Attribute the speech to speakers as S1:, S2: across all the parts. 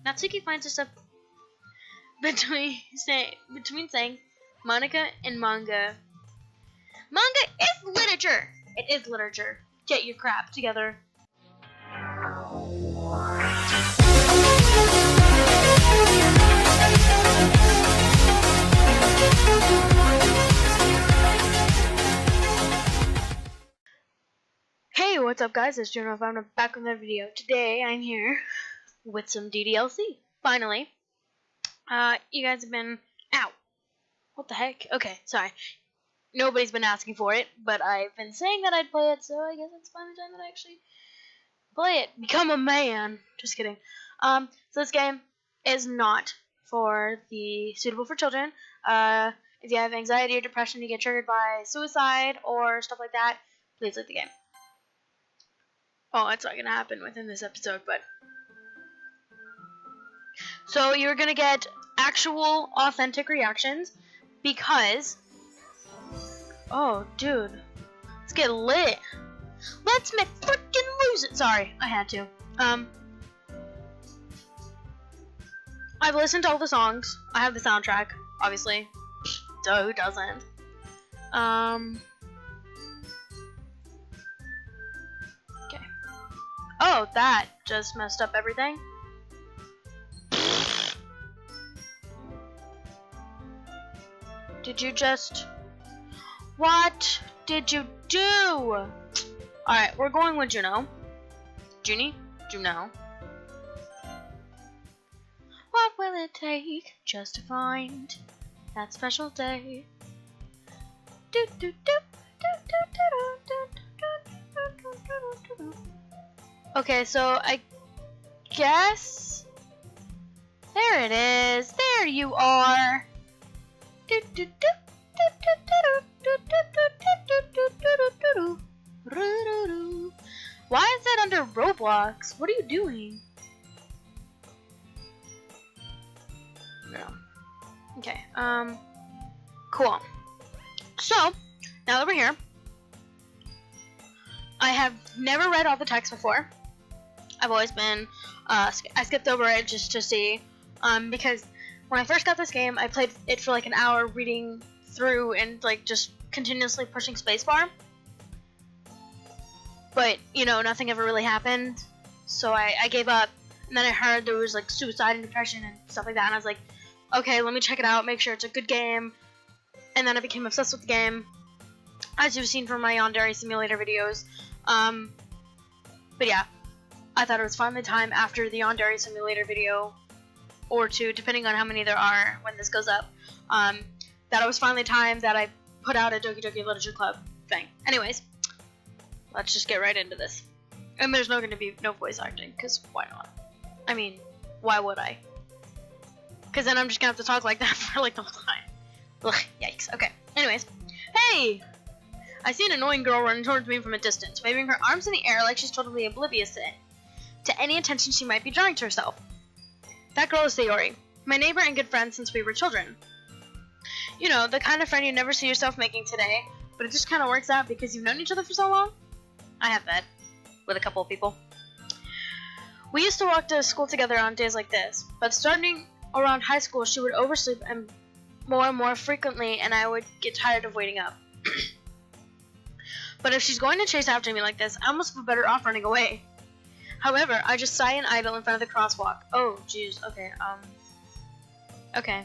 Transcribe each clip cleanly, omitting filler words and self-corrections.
S1: Natsuki finds herself between saying Monica and manga. Manga is literature! It is literature. Get your crap together. Hey, what's up guys? It's Juno. I'm back with another video. Today I'm here with some DDLC. Finally. You guys have been... Ow! What the heck? Okay, sorry. Nobody's been asking for it, but I've been saying that I'd play it, so I guess it's finally time that I actually play it. Become a man! Just kidding. So this game is not suitable for children. If you have anxiety or depression, you get triggered by suicide or stuff like that, please leave the game. Oh, it's not gonna happen within this episode, but... So you're gonna get actual, authentic reactions, because... Oh, dude. Let's get lit. Let's freaking lose it. Sorry, I had to. I've listened to all the songs. I have the soundtrack, obviously. Duh, who doesn't? Okay. Oh, that just messed up everything. Did you just... What did you do? Alright, we're going with Juno. Juno. What will it take just to find that special day? Okay, so I guess... There it is. There you are. Why is that under Roblox? What are you doing? No. Okay, cool. So, now that we're here, I have never read all the text before. I've always been, I skipped over it just to see, because when I first got this game, I played it for like an hour reading through and like just continuously pushing spacebar. But, you know, nothing ever really happened. So I gave up. And then I heard there was like suicide and depression and stuff like that. And I was like, okay, let me check it out, make sure it's a good game. And then I became obsessed with the game, as you've seen from my Yandere Simulator videos. But yeah, I thought it was finally time after the Yandere Simulator video, or two, depending on how many there are when this goes up, that it was finally time that I put out a Doki Doki Literature Club thing. Anyways, let's just get right into this. And there's going to be no voice acting, because why not? I mean, why would I? Because then I'm just going to have to talk like that for like the whole time. Ugh, yikes. Okay, anyways. Hey! I see an annoying girl running towards me from a distance, waving her arms in the air like she's totally oblivious to any attention she might be drawing to herself. That girl is Sayori, my neighbor and good friend since we were children. You know, the kind of friend you never see yourself making today, but it just kind of works out because you've known each other for so long. I have that with a couple of people. We used to walk to school together on days like this, but starting around high school, she would oversleep and more frequently, and I would get tired of waiting up. But if she's going to chase after me like this, I almost feel better off running away. However, I just sigh and idle in front of the crosswalk. Oh, jeez. Okay, okay.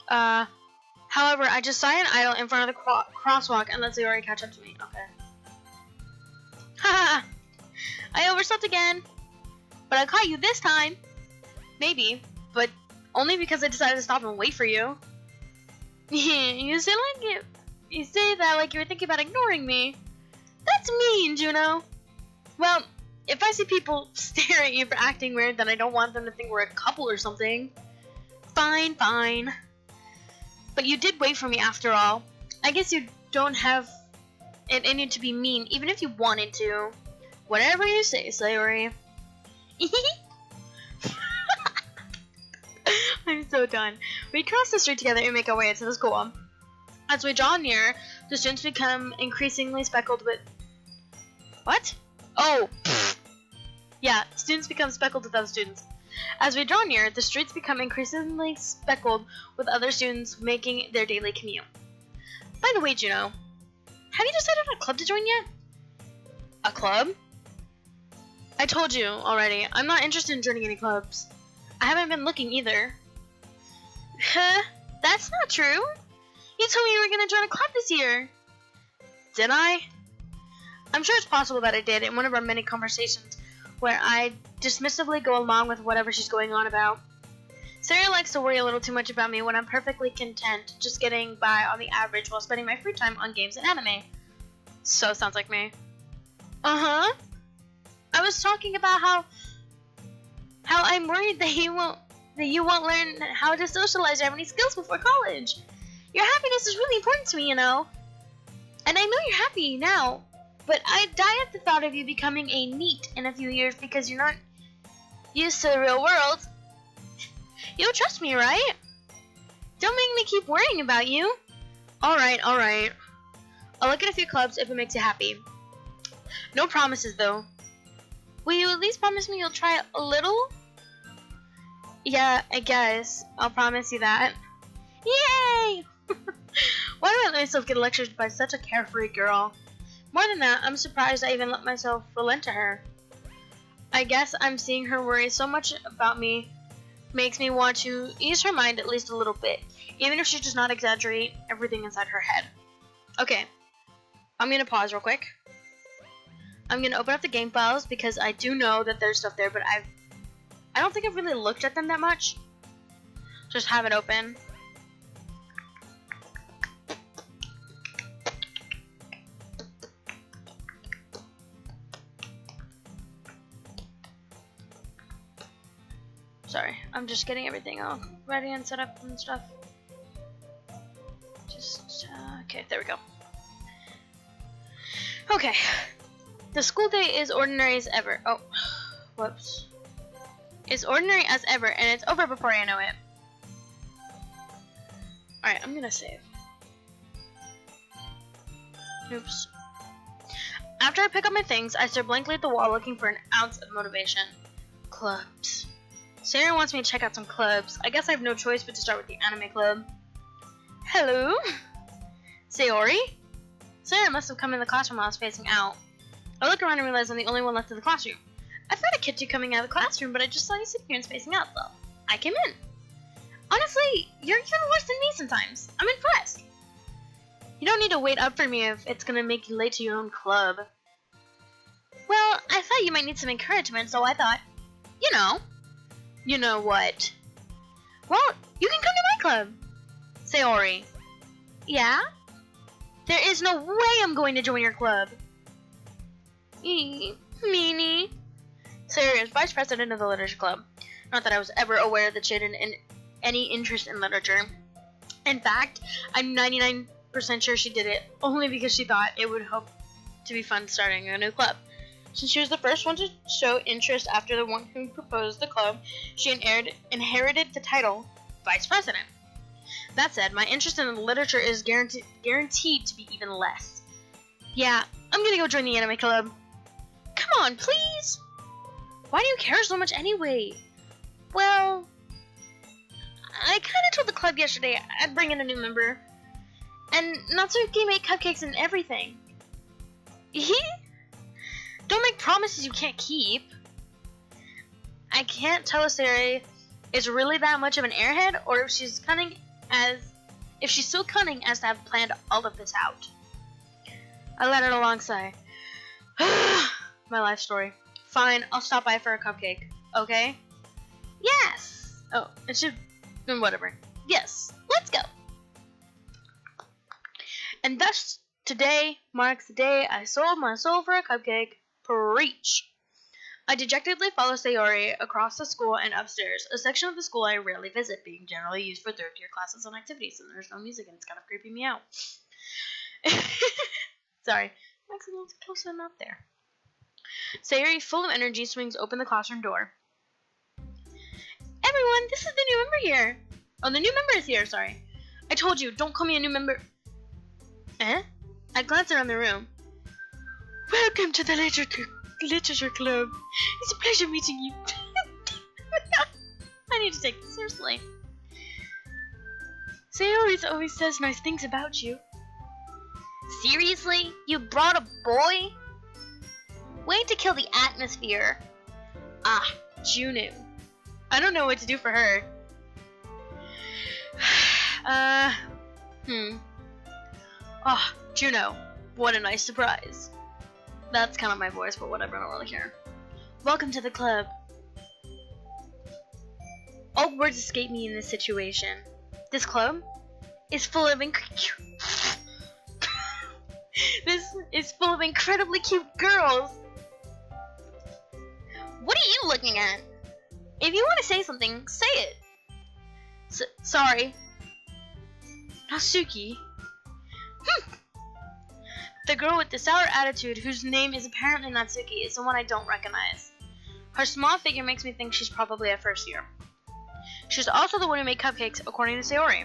S1: However, I just sigh and idle in front of the crosswalk and let Sayori catch up to me. Okay. Haha! I overslept again! But I caught you this time! Maybe, but only because I decided to stop and wait for you. You say that like you were thinking about ignoring me. That's mean, Juno. Well, if I see people stare at you for acting weird, then I don't want them to think we're a couple or something. Fine, fine. But you did wait for me after all. I guess you don't have it in you to be mean, even if you wanted to. Whatever you say, Sayori. I'm so done. We cross the street together and make our way into the school. As we draw near, the students become increasingly speckled with... What? Oh! Pfft. Yeah, students become speckled with other students. As we draw near, the streets become increasingly speckled with other students making their daily commute. By the way, Juno, have you decided on a club to join yet? A club? I told you already, I'm not interested in joining any clubs. I haven't been looking either. Huh? That's not true. You told me you were going to join a club this year. Did I? I'm sure it's possible that I did in one of our many conversations where I dismissively go along with whatever she's going on about. Sarah likes to worry a little too much about me when I'm perfectly content just getting by on the average while spending my free time on games and anime. So sounds like me. Uh-huh. I was talking about how I'm worried that you won't learn how to socialize or have any skills before college. Your happiness is really important to me, you know. And I know you're happy now, but I die at the thought of you becoming a NEET in a few years because you're not used to the real world. You'll trust me, right? Don't make me keep worrying about you. Alright. I'll look at a few clubs if it makes you happy. No promises, though. Will you at least promise me you'll try a little? Yeah, I guess. I'll promise you that. Yay! Why do I let myself get lectured by such a carefree girl? More than that, I'm surprised I even let myself relent to her. I guess I'm seeing her worry so much about me makes me want to ease her mind at least a little bit, even if she does not exaggerate everything inside her head. Okay, I'm gonna pause real quick. I'm gonna open up the game files because I do know that there's stuff there, but I don't think I've really looked at them that much. Just have it open. Sorry, I'm just getting everything all ready and set up and stuff. Okay, there we go. Okay. The school day is ordinary as ever. Oh, whoops. It's ordinary as ever, and it's over before I know it. Alright, I'm gonna save. Oops. After I pick up my things, I stare blankly at the wall looking for an ounce of motivation. Clubs. Sarah wants me to check out some clubs. I guess I have no choice but to start with the anime club. Hello? Sayori? Sarah must have come in the classroom while I was facing out. I look around and realize I'm the only one left in the classroom. I thought I kept you coming out of the classroom, but I just saw you sitting here and spacing out, so I came in. Honestly, you're even worse than me sometimes. I'm impressed. You don't need to wait up for me if it's gonna make you late to your own club. Well, I thought you might need some encouragement, so I thought, you know. You know what? Well, you can come to my club. Sayori. Yeah? There is no way I'm going to join your club. Meanie. Sarah is vice president of the literature club. Not that I was ever aware that she had any interest in literature. In fact, I'm 99% sure she did it only because she thought it would help to be fun starting a new club. Since she was the first one to show interest after the one who proposed the club, she inherited the title vice president. That said, my interest in literature is guaranteed to be even less. Yeah, I'm gonna go join the anime club. Come on, please! Why do you care so much anyway? Well, I kinda told the club yesterday I'd bring in a new member. And Natsuki made cupcakes and everything. Don't make promises you can't keep. I can't tell if Sarah is really that much of an airhead or if she's so cunning as to have planned all of this out. I let out a long sigh. My life story. Fine, I'll stop by for a cupcake. Okay? Yes! Oh, it should... whatever. Yes, let's go! And thus, today marks the day I sold my soul for a cupcake. Preach! I dejectedly follow Sayori across the school and upstairs, a section of the school I rarely visit, being generally used for third-year classes and activities, and there's no music and it's kind of creeping me out. Sorry, Max a little too close and up there. Sayori, full of energy, swings open the classroom door. Everyone, this is the new member here! Oh, the new member is here, sorry. I told you, don't call me a new member. Eh? I glanced around the room. Welcome to the literature club. It's a pleasure meeting you. need to take this seriously. Sayori always says nice things about you.
S2: Seriously? You brought a boy? Way to kill the atmosphere.
S1: Ah, Juno. I don't know what to do for her. Oh, Juno. What a nice surprise. That's kind of my voice, but whatever, I don't really care. Welcome to the club. All words escape me in this situation. This club is full of This is full of incredibly cute girls.
S2: What are you looking at? If you want to say something, say it.
S1: Sorry. Natsuki. The girl with the sour attitude, whose name is apparently Natsuki, is the one I don't recognize. Her small figure makes me think she's probably a first year. She's also the one who made cupcakes, according to Sayori.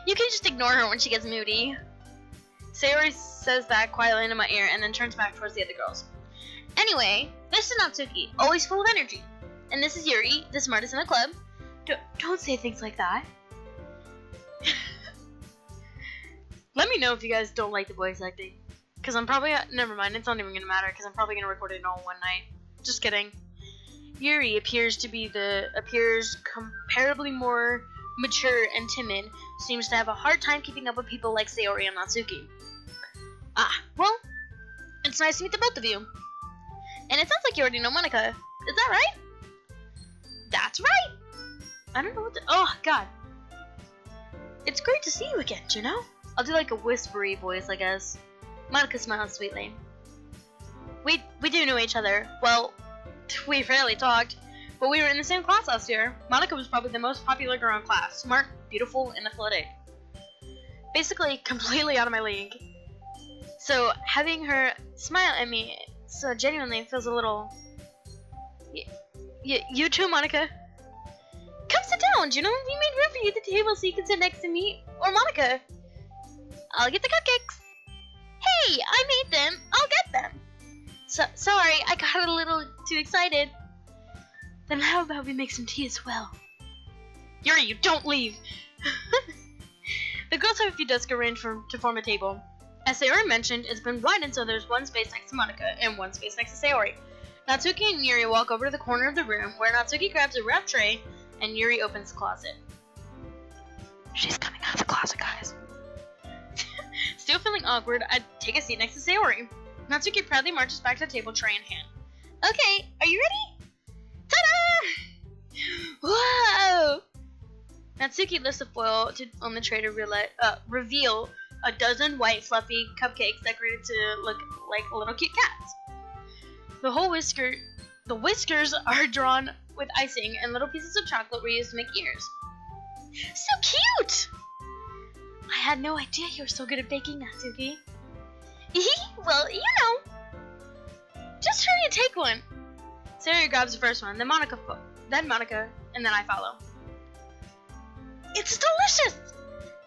S2: You can just ignore her when she gets moody.
S1: Sayori says that quietly into my ear and then turns back towards the other girls.
S2: Anyway, this is Natsuki, always full of energy. And this is Yuri, the smartest in the club.
S1: Don't say things like that. Let me know if you guys don't like the voice acting. Because I'm probably... never mind, it's not even going to matter because I'm probably going to record it all one night. Just kidding. Yuri appears comparably more mature and timid. Seems to have a hard time keeping up with people like Sayori and Natsuki. Ah, well, it's nice to meet the both of you.
S2: And it sounds like you already know Monica. Is that right?
S1: That's right! I don't know what to... Oh, God. It's great to see you again, Juno. I'll do like a whispery voice, I guess. Monica smiled sweetly. We do know each other. Well, we rarely talked, but we were in the same class last year. Monica was probably the most popular girl in class. Smart, beautiful, and athletic. Basically, completely out of my league. So, having her smile at me so genuinely feels a little... You too, Monica. Come sit down, Juno. We made room for you at the table so you can sit next to me or Monica. I'll get the cupcakes.
S2: Hey, I made them. I'll get them.
S1: Sorry, I got a little too excited. Then how about we make some tea as well? Yuri, you don't leave. The girls have a few desks arranged to form a table. As Sayori mentioned, it's been widened so there's one space next to Monica and one space next to Sayori. Natsuki and Yuri walk over to the corner of the room where Natsuki grabs a wrap tray and Yuri opens the closet. She's coming out of the closet, guys. Still feeling awkward, I take a seat next to Sayori. Natsuki proudly marches back to the table, tray in hand.
S2: Okay, are you ready?
S1: Ta-da! Whoa! Natsuki lifts the foil on the tray to reveal a dozen white, fluffy cupcakes decorated to look like little cute cats. The whiskers are drawn with icing, and little pieces of chocolate were used to make ears. So cute! I had no idea you were so good at baking, Natsuki.
S2: Well, you know.
S1: Just hurry and take one. Sayori grabs the first one, then Monica, and then I follow. It's delicious!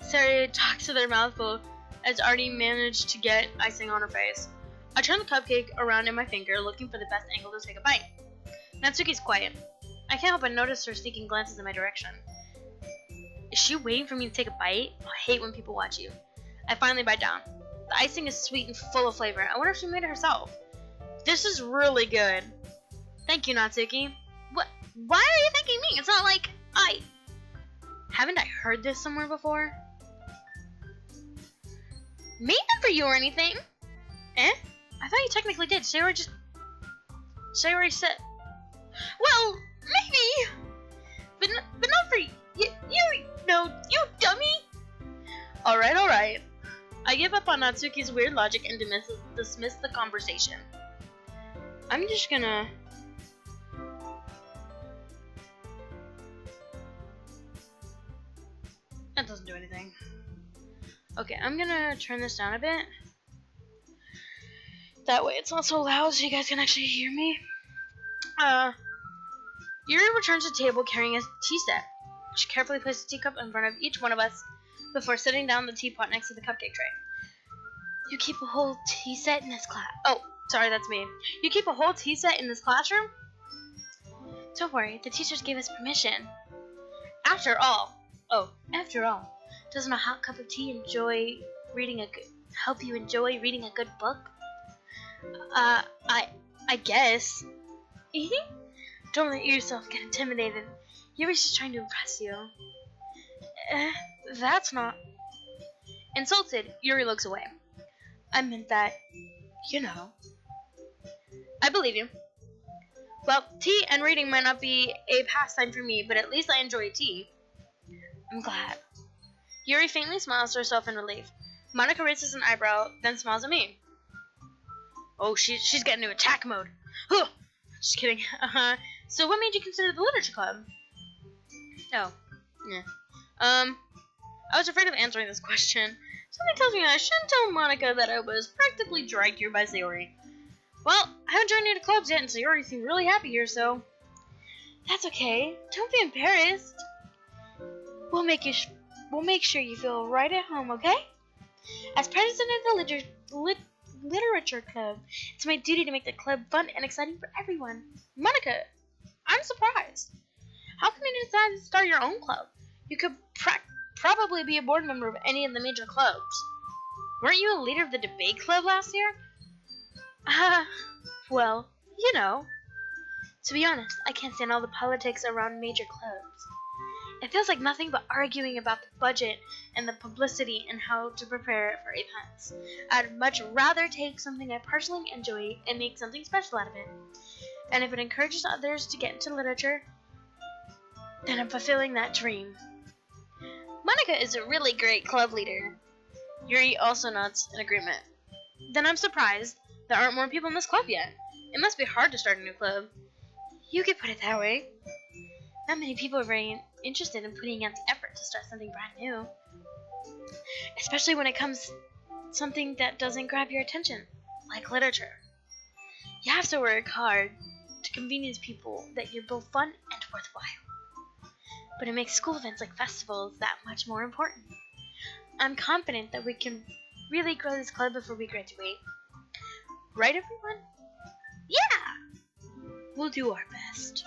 S1: Sayori talks with her mouth full, as already managed to get icing on her face. I turn the cupcake around in my finger, looking for the best angle to take a bite. Natsuki's quiet. I can't help but notice her sneaking glances in my direction. Is she waiting for me to take a bite? I hate when people watch you. I finally bite down. The icing is sweet and full of flavor. I wonder if she made it herself. This is really good. Thank you, Natsuki.
S2: What? Why are you thanking me? It's not like
S1: Haven't I heard this somewhere before?
S2: Made them for you or anything?
S1: Eh? I thought you technically did. Sayori said...
S2: Well, maybe. But not for you. You dummy.
S1: Alright. I give up on Natsuki's weird logic and dismiss the conversation. I'm just gonna... That doesn't do anything. Okay, I'm gonna turn this down a bit. That way it's not so loud so you guys can actually hear me. Yuri returns to the table carrying a tea set. She carefully places a teacup in front of each one of us before setting down the teapot next to the cupcake tray. You keep a whole tea set in this class? Oh, sorry, that's me. You keep a whole tea set in this classroom? Don't worry, the teachers gave us permission.
S2: After all,
S1: Doesn't a hot cup of tea help you enjoy reading a good book?
S2: I guess.
S1: Don't let yourself get intimidated. Yuri's just trying to impress you. That's not...
S2: Insulted, Yuri looks away.
S1: I meant that, you know.
S2: I believe you. Well, tea and reading might not be a pastime for me, but at least I enjoy tea.
S1: I'm glad.
S2: Yuri faintly smiles to herself in relief. Monica raises an eyebrow, then smiles at me. Oh, she's getting into attack mode. Huh. Just kidding. So what made you consider the literature club? Oh, yeah. I was afraid of answering this question. Something tells me I shouldn't tell Monica that I was practically dragged here by Sayori. Well, I haven't joined any clubs yet, and Sayori seemed really happy here, so...
S1: That's okay. Don't be embarrassed. We'll make sure you feel right at home, okay? As president of the literature club, it's my duty to make the club fun and exciting for everyone.
S2: Monica, I'm surprised. How come you decided to start your own club? You could probably be a board member of any of the major clubs. Weren't you a leader of the debate club last year?
S1: Well, you know. To be honest, I can't stand all the politics around major clubs. It feels like nothing but arguing about the budget and the publicity and how to prepare for events. I'd much rather take something I personally enjoy and make something special out of it. And if it encourages others to get into literature, then I'm fulfilling that dream.
S2: Monica is a really great club leader. Yuri also nods in agreement. Then I'm surprised there aren't more people in this club yet. It must be hard to start a new club.
S1: You could put it that way. Not many people are very interested in putting out the effort to start something brand new. Especially when it comes to something that doesn't grab your attention, like literature. You have to work hard to convince people that you're both fun and worthwhile. But it makes school events like festivals that much more important. I'm confident that we can really grow this club before we graduate. Right, everyone?
S2: Yeah!
S1: We'll do our best.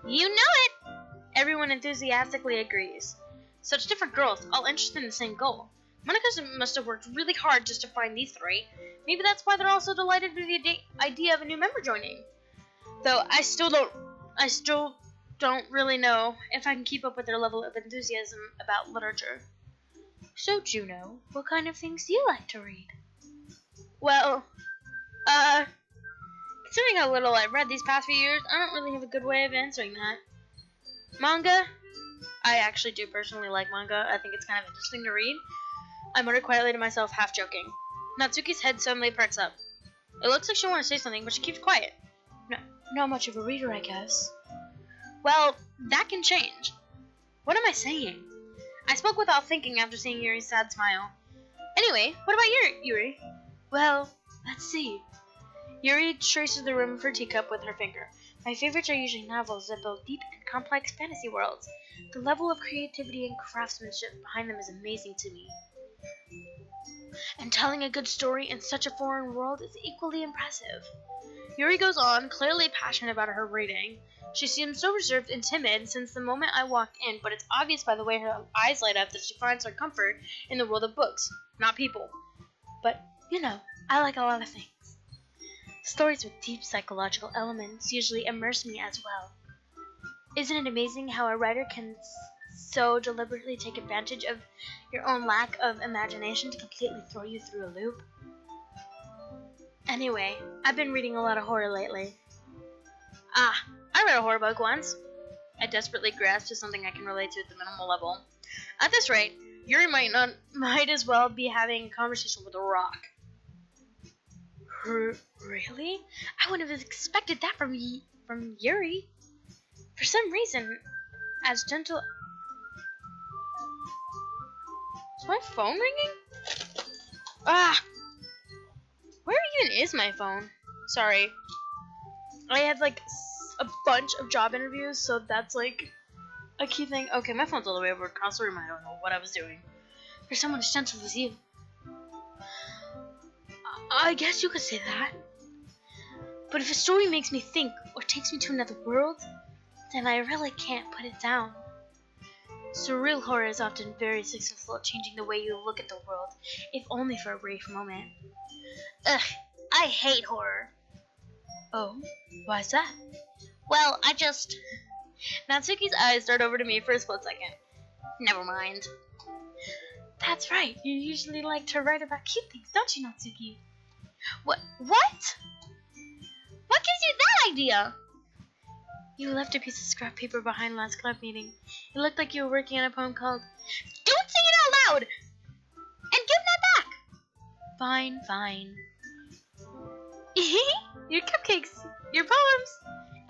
S2: You know it! Everyone enthusiastically agrees. Such different girls, all interested in the same goal. Monica must have worked really hard just to find these three. Maybe that's why they're all so delighted with the idea of a new member joining. Though I still don't really know if I can keep up with their level of enthusiasm about literature.
S1: So, Juno, what kind of things do you like to read?
S2: Well, considering how little I've read these past few years, I don't really have a good way of answering that. Manga? I actually do personally like manga. I think it's kind of interesting to read. I muttered quietly to myself, half joking. Natsuki's head suddenly perks up. It looks like she wants to say something, but she keeps quiet.
S1: Not much of a reader, I guess.
S2: Well, that can change.
S1: What am I saying?
S2: I spoke without thinking after seeing Yuri's sad smile. Anyway, what about Yuri?
S1: Well, let's see. Yuri traces the rim of her teacup with her finger. My favorites are usually novels that build deep and complex fantasy worlds. The level of creativity and craftsmanship behind them is amazing to me. And telling a good story in such a foreign world is equally impressive.
S2: Yuri goes on, clearly passionate about her reading. She seems so reserved and timid since the moment I walked in, but it's obvious by the way her eyes light up that she finds her comfort in the world of books, not people.
S1: But, you know, I like a lot of things. Stories with deep psychological elements usually immerse me as well. Isn't it amazing how a writer can so deliberately take advantage of your own lack of imagination to completely throw you through a loop? Anyway, I've been reading a lot of horror lately.
S2: I read a horror book once. I desperately grasped to something I can relate to at the minimal level. At this rate, Yuri might as well be having a conversation with a rock.
S1: Really? I wouldn't have expected that from Yuri. For some reason, as gentle...
S2: Is my phone ringing? Where even is my phone? Sorry.
S1: I had like a bunch of job interviews, so that's like a key thing.
S2: Okay, my phone's all the way over across the room. I don't know what I was doing.
S1: For someone as gentle as you. I guess you could say that. But if a story makes me think or takes me to another world,
S2: then I really can't put it down. Surreal horror is often very successful at changing the way you look at the world, if only for a brief moment. Ugh, I hate horror. Oh, why's that? Well, Natsuki's eyes start over to me for a split second. Never mind. That's right, you usually like to write about cute things, don't you, Natsuki? What? What gives you that idea? You left a piece of scrap paper behind last club meeting. It looked like you were working on a poem called... Don't say it out loud! And give that back! Fine, fine. Your cupcakes, your poems,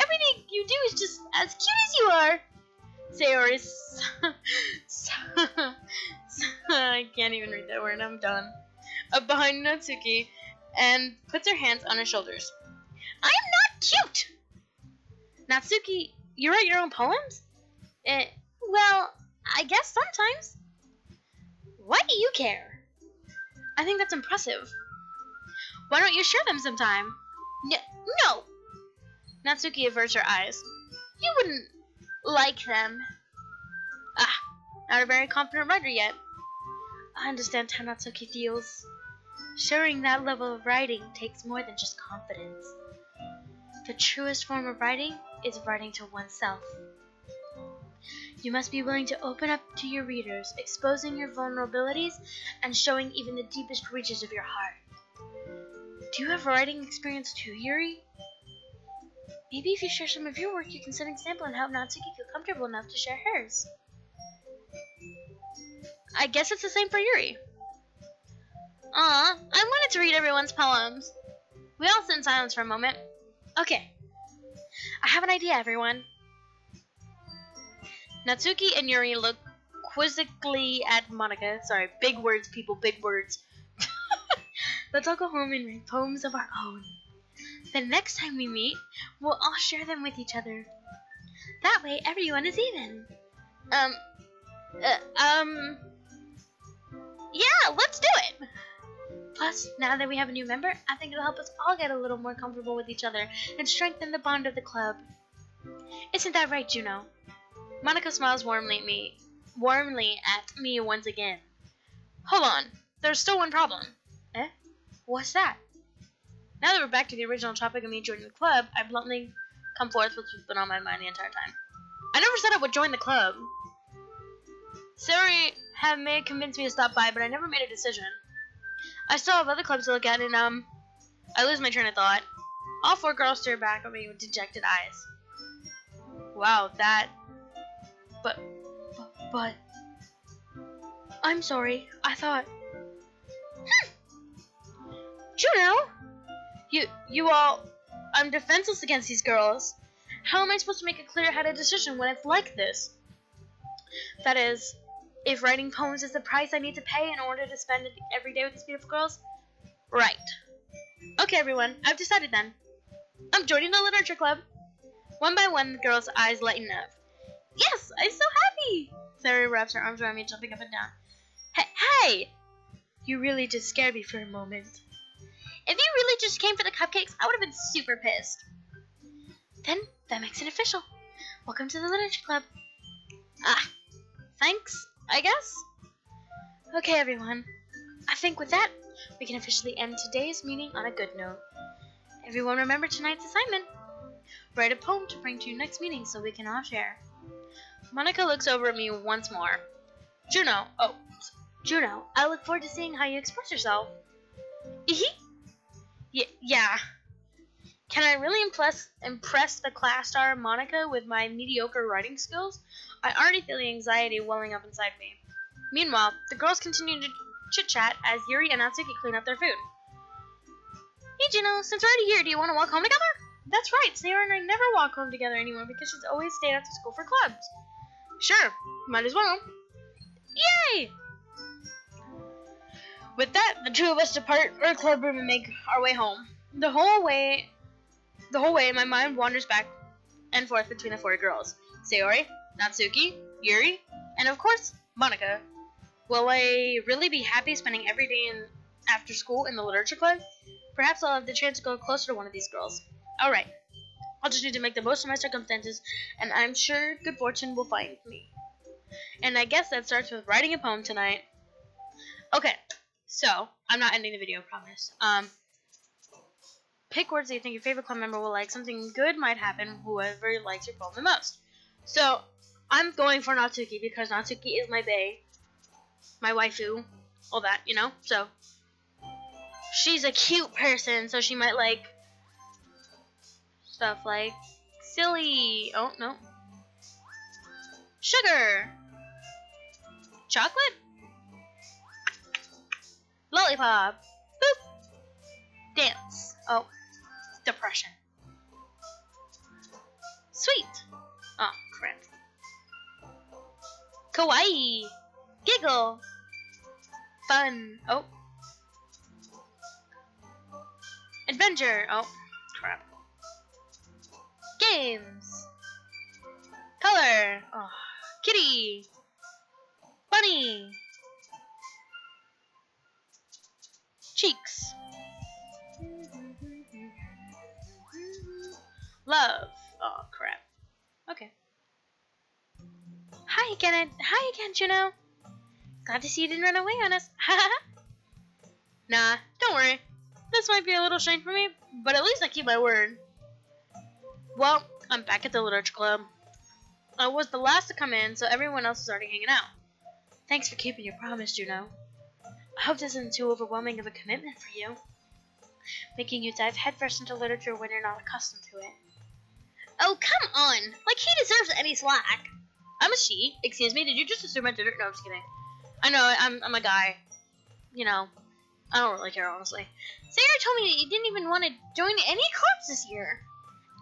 S2: everything you do is just as cute as you are. Sayori, I can't even read that word, I'm done. Up behind Natsuki and puts her hands on her shoulders. I'm not cute! Natsuki, you write your own poems? Well, I guess sometimes. Why do you care? I think that's impressive. Why don't you share them sometime? No! Natsuki averts her eyes. You wouldn't like them. Not a very confident writer yet. I understand how Natsuki feels. Sharing that level of writing takes more than just confidence. The truest form of writing is writing to oneself. You must be willing to open up to your readers, exposing your vulnerabilities and showing even the deepest reaches of your heart. Do you have writing experience too, Yuri? Maybe if you share some of your work, you can set an example and help Natsuki feel comfortable enough to share hers. I guess it's the same for Yuri. I wanted to read everyone's poems. We all sit in silence for a moment. Okay. I have an idea, everyone. Natsuki and Yuri look quizzically at Monika. Sorry, big words, people, big words. Let's all go home and write poems of our own. The next time we meet, we'll all share them with each other. That way, everyone is even. Yeah, let's do it! Plus, now that we have a new member, I think it'll help us all get a little more comfortable with each other and strengthen the bond of the club. Isn't that right, Juno? Monika smiles warmly at me once again. Hold on, there's still one problem. Eh? What's that? Now that we're back to the original topic of me joining the club, I bluntly come forth with what's been on my mind the entire time. I never said I would join the club. Sayori may have convinced me to stop by, but I never made a decision. I still have other clubs to look at, and I lose my train of thought. All four girls stare back at me with dejected eyes. Wow, but... I'm sorry, I thought... Juno! You all... I'm defenseless against these girls. How am I supposed to make a clear-headed decision when it's like this? That is, if writing poems is the price I need to pay in order to spend every day with these beautiful girls? Right. Okay, everyone, I've decided then. I'm joining the literature club. One by one, the girls' eyes lighten up. Yes, I'm so happy! Sayori wraps her arms around me, jumping up and down. Hey! You really did scare me for a moment. If you really just came for the cupcakes, I would have been super pissed. Then, that makes it official. Welcome to the literature club. Thanks, I guess? Okay, everyone. I think with that, we can officially end today's meeting on a good note. Everyone remember tonight's assignment. Write a poem to bring to your next meeting so we can all share. Monika looks over at me once more. Juno, I look forward to seeing how you express yourself. Yeah. Can I really impress the class star Monika with my mediocre writing skills? I already feel the anxiety welling up inside me. Meanwhile, the girls continue to chit-chat as Yuri and Natsuki clean up their food. Hey Juno, since we're already here, do you want to walk home together? That's right, Sayori and I never walk home together anymore because she's always stayed after school for clubs. Sure, might as well. Yay! With that, the two of us depart our club room and make our way home. The whole way, my mind wanders back and forth between the four girls. Sayori, Natsuki, Yuri, and of course, Monika. Will I really be happy spending every day after school in the literature club? Perhaps I'll have the chance to go closer to one of these girls. Alright. I'll just need to make the most of my circumstances, and I'm sure good fortune will find me. And I guess that starts with writing a poem tonight. Okay, so I'm not ending the video, promise. Pick words that you think your favorite club member will like. Something good might happen whoever likes your poem the most. So I'm going for Natsuki because Natsuki is my bae, my waifu, all that, you know. So she's a cute person, so she might like stuff like silly. Oh no, sugar, chocolate, lollipop, boop, dance. Oh, depression. Sweet. Oh, crap. Kawaii. Giggle. Fun. Oh. Adventure. Oh, crap. Games. Color. Oh. Kitty. Bunny. Cheeks. Love. Oh, crap. Okay. Hi again, Juno. Glad to see you didn't run away on us. Nah, don't worry. This might be a little strange for me, but at least I keep my word. Well, I'm back at the literature club. I was the last to come in, so everyone else is already hanging out. Thanks for keeping your promise, Juno. I hope this isn't too overwhelming of a commitment for you, making you dive headfirst into literature when you're not accustomed to it. Oh, come on! Like, he deserves any slack. I'm a she. Excuse me, did you just assume I did it? No, I'm just kidding. I know, I'm a guy. You know, I don't really care, honestly. Sarah told me that you didn't even want to join any clubs this year.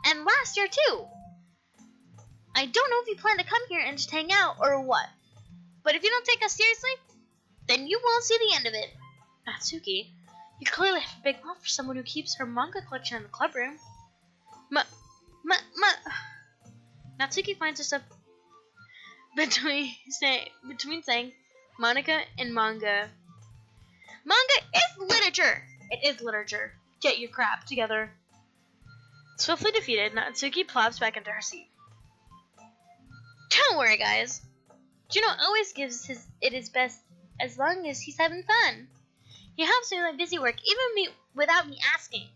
S2: And last year, too. I don't know if you plan to come here and just hang out, or what. But if you don't take us seriously, then you won't see the end of it. Natsuki, you clearly have a big love for someone who keeps her manga collection in the club room. Natsuki finds herself between saying Monica and manga. Manga is literature! It is literature. Get your crap together. Swiftly defeated, Natsuki plops back into her seat. Don't worry, guys. Juno always gives it his best as long as he's having fun. He helps me with my busy work, even without me asking.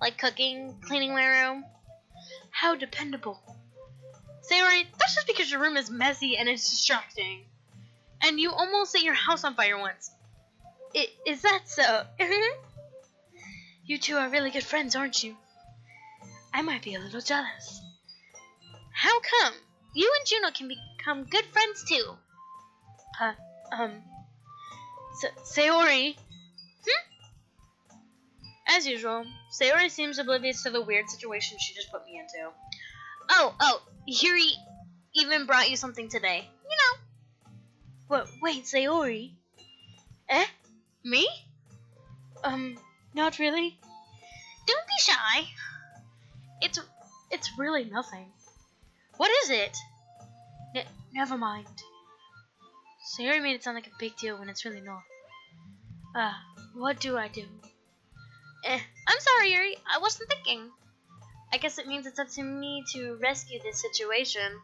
S2: Like cooking, cleaning my room. How dependable. Sayori, that's just because your room is messy and it's distracting. And you almost set your house on fire once. Is that so? You two are really good friends, aren't you? I might be a little jealous. How come? You and Juno can become good friends too. Sayori. As usual, Sayori seems oblivious to the weird situation she just put me into. Oh, Yuri even brought you something today. You know. What? Wait, Sayori. Eh? Me? Not really. Don't be shy. It's really nothing. What is it? Never mind. Sayori made it sound like a big deal when it's really not. What do I do? I'm sorry, Yuri. I wasn't thinking. I guess it means it's up to me to rescue this situation.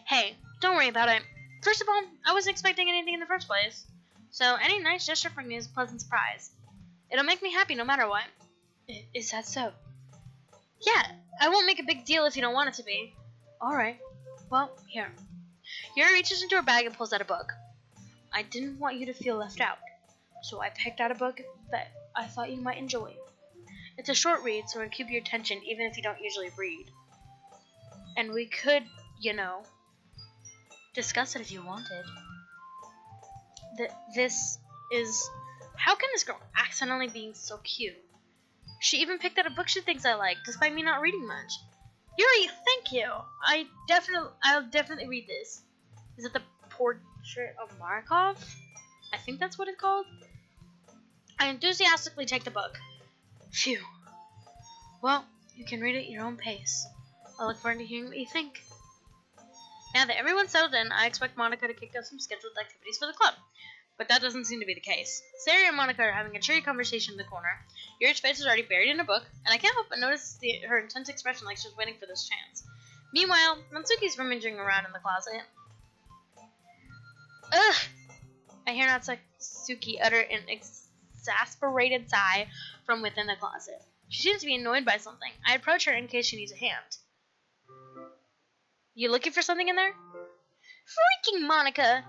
S2: Hey, don't worry about it. First of all, I wasn't expecting anything in the first place. So any nice gesture from you is a pleasant surprise. It'll make me happy no matter what. Is that so? Yeah, I won't make a big deal if you don't want it to be. Alright. Well, here. Yuri reaches into her bag and pulls out a book. I didn't want you to feel left out, so I picked out a book that I thought you might enjoy. It's a short read, so it'll keep your attention even if you don't usually read. And we could, you know, discuss it if you wanted. This is... How can this girl accidentally being so cute? She even picked out a book she thinks I like, despite me not reading much. Yuri, thank you! I'll definitely read this. Is it the Portrait of Markov? I think that's what it's called. I enthusiastically take the book. Phew. Well, you can read it at your own pace. I look forward to hearing what you think. Now that everyone's settled in, I expect Monica to kick off some scheduled activities for the club. But that doesn't seem to be the case. Sarah and Monica are having a cheery conversation in the corner. Yuri's face is already buried in a book, and I can't help but notice her intense expression like she's waiting for this chance. Meanwhile, Natsuki's rummaging around in the closet. Ugh! I hear Natsuki utter an exasperated sigh from within the closet. She seems to be annoyed by something. I approach her in case she needs a hand. You looking for something in there? Freaking Monica!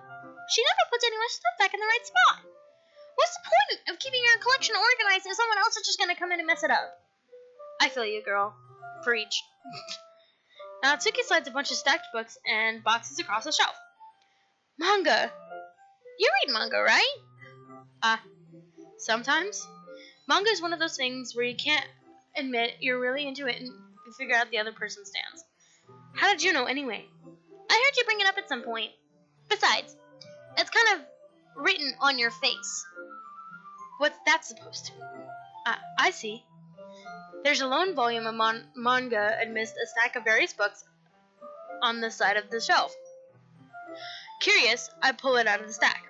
S2: She never puts any of my stuff back in the right spot. What's the point of keeping your collection organized if someone else is just gonna come in and mess it up? I feel you, girl. Preach. Natsuki slides a bunch of stacked books and boxes across the shelf. Manga! You read manga, right? Sometimes. Manga is one of those things where you can't admit you're really into it and you figure out the other person's stance. How did you know anyway? I heard you bring it up at some point. Besides, it's kind of written on your face. What's that supposed to mean? I see. There's a lone volume of manga amidst a stack of various books on the side of the shelf. Curious, I pull it out of the stack.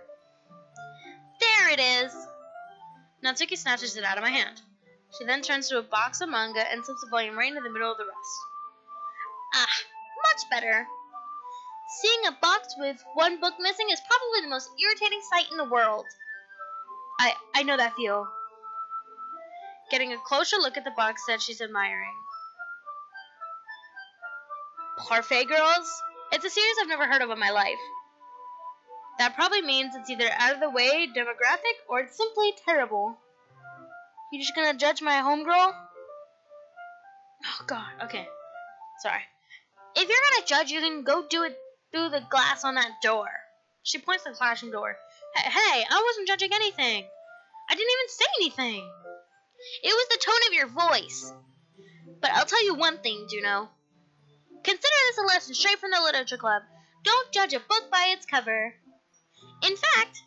S2: There it is! Natsuki snatches it out of my hand. She then turns to a box of manga and slips the volume right into the middle of the rest. Much better. Seeing a box with one book missing is probably the most irritating sight in the world. I know that feel. Getting a closer look at the box set she's admiring. Parfait Girls? It's a series I've never heard of in my life. That probably means it's either out of the way demographic or it's simply terrible. You just gonna judge my homegirl? Oh god, okay. Sorry. If you're gonna judge, you can go do it through the glass on that door. She points to the flashing door. Hey, I wasn't judging anything. I didn't even say anything. It was the tone of your voice. But I'll tell you one thing, Juno. Consider this a lesson straight from the literature club. Don't judge a book by its cover. In fact,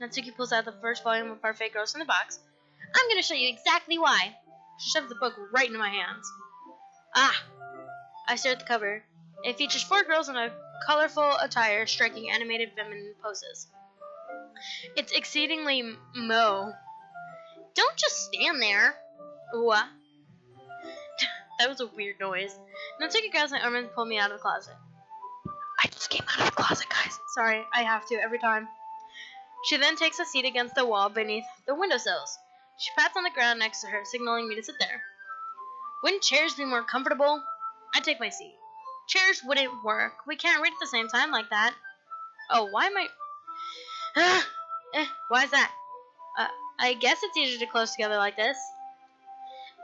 S2: Natsuki pulls out the first volume of Parfait Girls from the box. I'm going to show you exactly why. She shoves the book right into my hands. I stare at the cover. It features 4 girls in a colorful attire striking animated feminine poses. It's exceedingly Mo. Don't just stand there. What? That was a weird noise. Natsuki grabs my arm and pulled me out of the closet. I just came out of the closet, guys. Sorry, I have to every time. She then takes a seat against the wall beneath the windowsills. She pats on the ground next to her, signaling me to sit there. Wouldn't chairs be more comfortable? I take my seat. Chairs wouldn't work. We can't read at the same time like that. Oh, why am I... why is that? I guess it's easier to close together like this.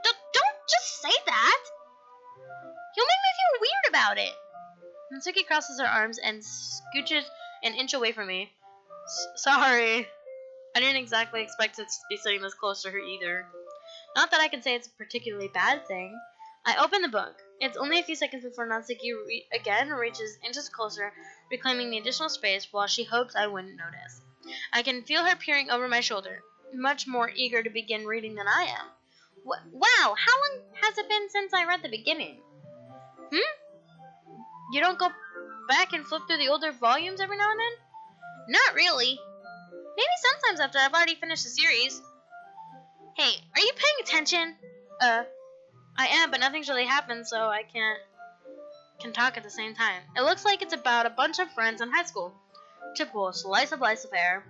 S2: Don't just say that! You'll make me feel weird about it. Natsuki crosses her arms and scooches an inch away from me. Sorry. I didn't exactly expect to be sitting this close to her either. Not that I can say it's a particularly bad thing. I open the book. It's only a few seconds before Natsuki again reaches inches closer, reclaiming the additional space while she hopes I wouldn't notice. I can feel her peering over my shoulder, much more eager to begin reading than I am. Wow, how long has it been since I read the beginning? You don't go back and flip through the older volumes every now and then? Not really. Maybe sometimes after I've already finished the series. Hey, are you paying attention? I am, but nothing's really happened, so I can talk at the same time. It looks like it's about a bunch of friends in high school. Typical slice of life affair.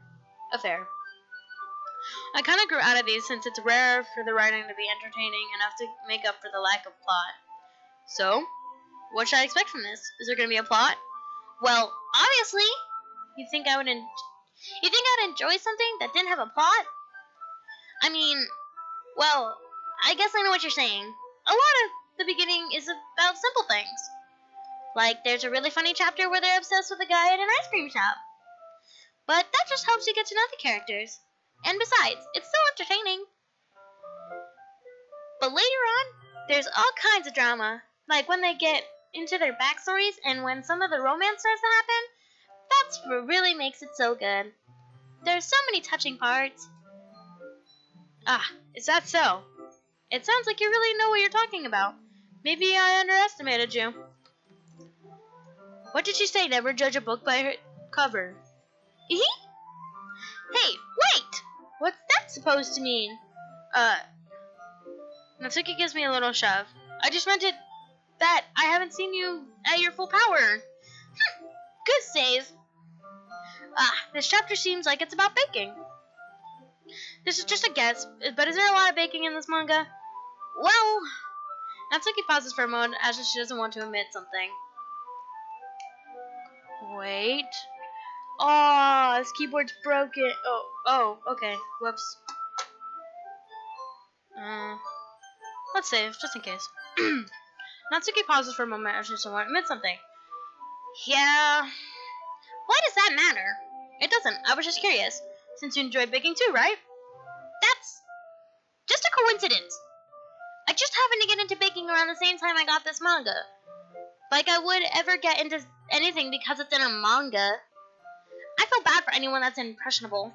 S2: I kind of grew out of these since it's rare for the writing to be entertaining enough to make up for the lack of plot. So, what should I expect from this? Is there going to be a plot? Well, obviously. You think I'd enjoy something that didn't have a plot? I mean, well, I guess I know what you're saying. A lot of the beginning is about simple things. Like, there's a really funny chapter where they're obsessed with a guy at an ice cream shop. But that just helps you get to know the characters. And besides, it's still entertaining. But later on, there's all kinds of drama. Like when they get into their backstories and when some of the romance starts to happen. That's what really makes it so good. There's so many touching parts. Is that so? It sounds like you really know what you're talking about. Maybe I underestimated you. What did she say? Never judge a book by her cover. Hey, wait! What's that supposed to mean? Natsuki gives me a little shove. I just meant it that I haven't seen you at your full power. Good save. This chapter seems like it's about baking. This is just a guess, but is there a lot of baking in this manga? Well, Natsuki pauses for a moment as if she doesn't want to admit something. Wait. Oh, this keyboard's broken. Oh, okay. Whoops. Let's save, just in case. Natsuki pauses for a moment as if she doesn't want to admit something. Yeah. Why does that matter? It doesn't. I was just curious. Since you enjoy baking too, right? That's just a coincidence. I just happened to get into baking around the same time I got this manga. Like I would ever get into anything because it's in a manga. I feel bad for anyone that's impressionable.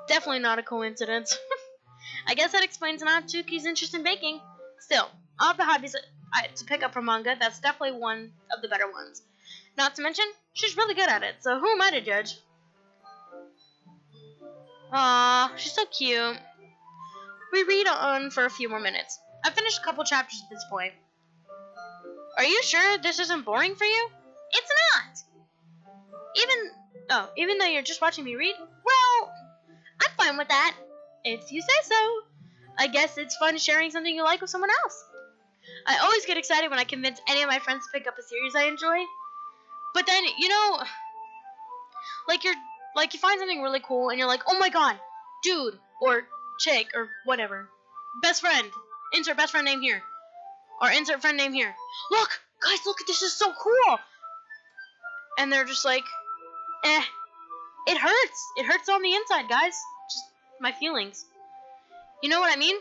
S2: Definitely not a coincidence. I guess that explains Natsuki's interest in baking. Still, all of the hobbies to pick up from manga, that's definitely one of the better ones. Not to mention, she's really good at it, so who am I to judge? Aww, she's so cute. We read on for a few more minutes. I've finished a couple chapters at this point. Are you sure this isn't boring for you? It's not! Even though you're just watching me read? Well, I'm fine with that. If you say so. I guess it's fun sharing something you like with someone else. I always get excited when I convince any of my friends to pick up a series I enjoy. But then, you find something really cool and you're like, oh my god, dude, or chick, or whatever. Best friend. Insert best friend name here. Or insert friend name here. Look, guys, look, this is so cool. And they're just like, it hurts. It hurts on the inside, guys. Just my feelings. You know what I mean?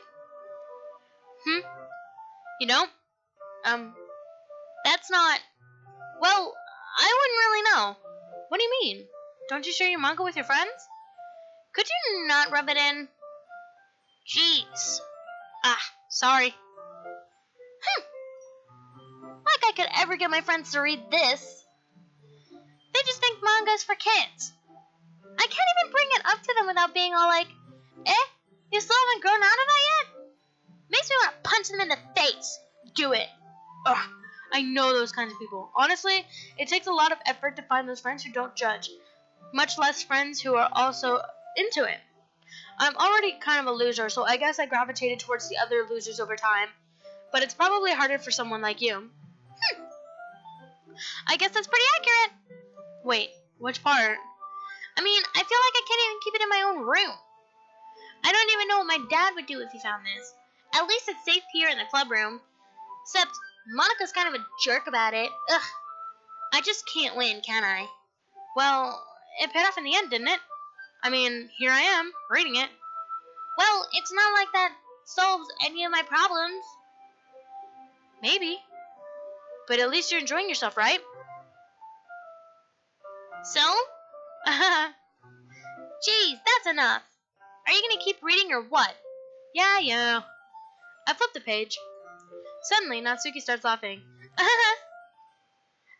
S2: You know? That's not... Well, I wouldn't really know. What do you mean? Don't you share your manga with your friends? Could you not rub it in? Jeez. Sorry. Like I could ever get my friends to read this. They just think manga's for kids. I can't even bring it up to them without being all like, you still haven't grown out of that yet? Makes me want to punch them in the face. Do it. Ugh, I know those kinds of people. Honestly, it takes a lot of effort to find those friends who don't judge. Much less friends who are also into it. I'm already kind of a loser, so I guess I gravitated towards the other losers over time. But it's probably harder for someone like you. I guess that's pretty accurate. Wait, which part? I mean, I feel like I can't even keep it in my own room. I don't even know what my dad would do if he found this. At least it's safe here in the club room. Except, Monica's kind of a jerk about it. Ugh. I just can't win, can I? Well, it paid off in the end, didn't it? I mean, here I am, reading it. Well, it's not like that solves any of my problems. Maybe. But at least you're enjoying yourself, right? So? Jeez, that's enough. Are you gonna keep reading or what? Yeah. I flipped the page. Suddenly, Natsuki starts laughing. I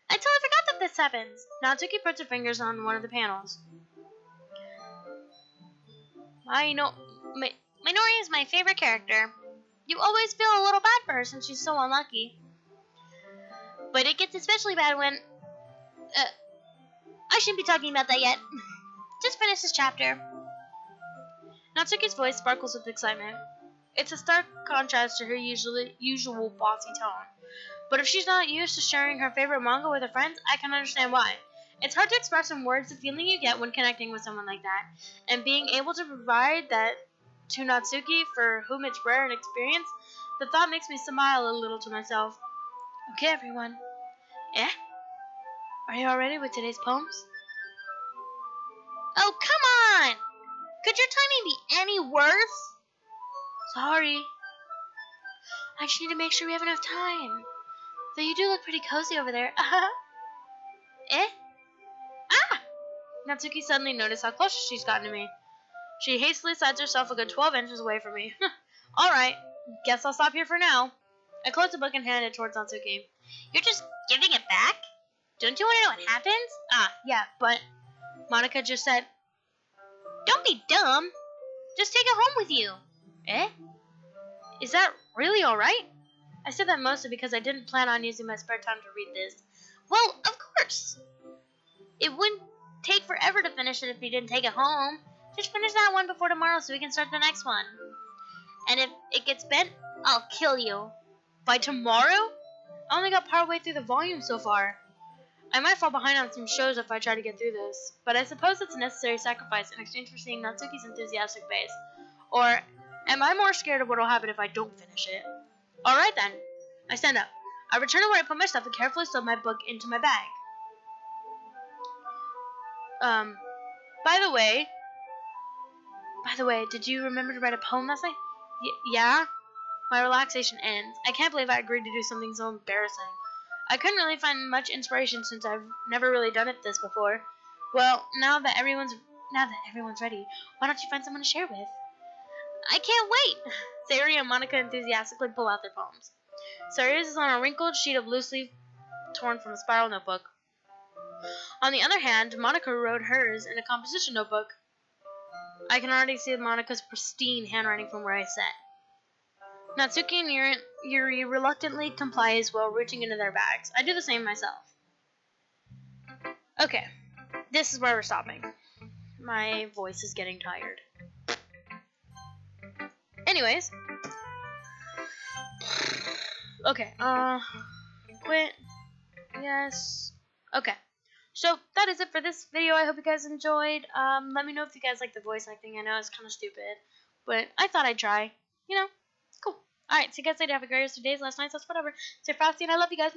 S2: totally forgot that this happens. Natsuki puts her fingers on one of the panels. Minori is my favorite character. You always feel a little bad for her since she's so unlucky. But it gets especially bad when... I shouldn't be talking about that yet. Just finish this chapter. Natsuki's voice sparkles with excitement. It's a stark contrast to her usual bossy tone. But if she's not used to sharing her favorite manga with her friends, I can understand why. It's hard to express in words the feeling you get when connecting with someone like that. And being able to provide that to Natsuki, for whom it's rare an experience, the thought makes me smile a little to myself. Okay, everyone. Are you all ready with today's poems? Oh, come on! Could your timing be any worse? Sorry. I just need to make sure we have enough time. Though you do look pretty cozy over there. Natsuki suddenly noticed how close she's gotten to me. She hastily sides herself a good 12 inches away from me. Alright, guess I'll stop here for now. I closed the book and handed it towards Natsuki. You're just giving it back? Don't you want to know what happens? Yeah, but... Monica just said, "Don't be dumb. Just take it home with you." Eh? Is that really alright? I said that mostly because I didn't plan on using my spare time to read this. Well, of course. It wouldn't take forever to finish it if you didn't take it home. Just finish that one before tomorrow so we can start the next one. And if it gets bent, I'll kill you. By tomorrow? I only got partway through the volume so far. I might fall behind on some shows if I try to get through this, but I suppose it's a necessary sacrifice in exchange for seeing Natsuki's enthusiastic face. Or am I more scared of what will happen if I don't finish it? Alright then. I stand up. I return to where I put my stuff and carefully slip my book into my bag. By the way, did you remember to write a poem last night? Yeah? My relaxation ends. I can't believe I agreed to do something so embarrassing. I couldn't really find much inspiration since I've never really done this before. Well, now that everyone's ready, why don't you find someone to share with? I can't wait! Sayori and Monica enthusiastically pull out their poems. Sayori's is on a wrinkled sheet of loosely torn from a spiral notebook. On the other hand, Monica wrote hers in a composition notebook. I can already see Monica's pristine handwriting from where I sat. Natsuki and Yuri reluctantly complies while reaching into their bags. I do the same myself. Okay, this is where we're stopping. My voice is getting tired. Anyways. Okay, quit. Yes. Okay. So, that is it for this video. I hope you guys enjoyed. Let me know if you guys like the voice acting. I know it's kind of stupid, but I thought I'd try. You know, cool. Alright, so you guys later. Have a great rest of your days, last night, so whatever. Stay frosty, and I love you guys.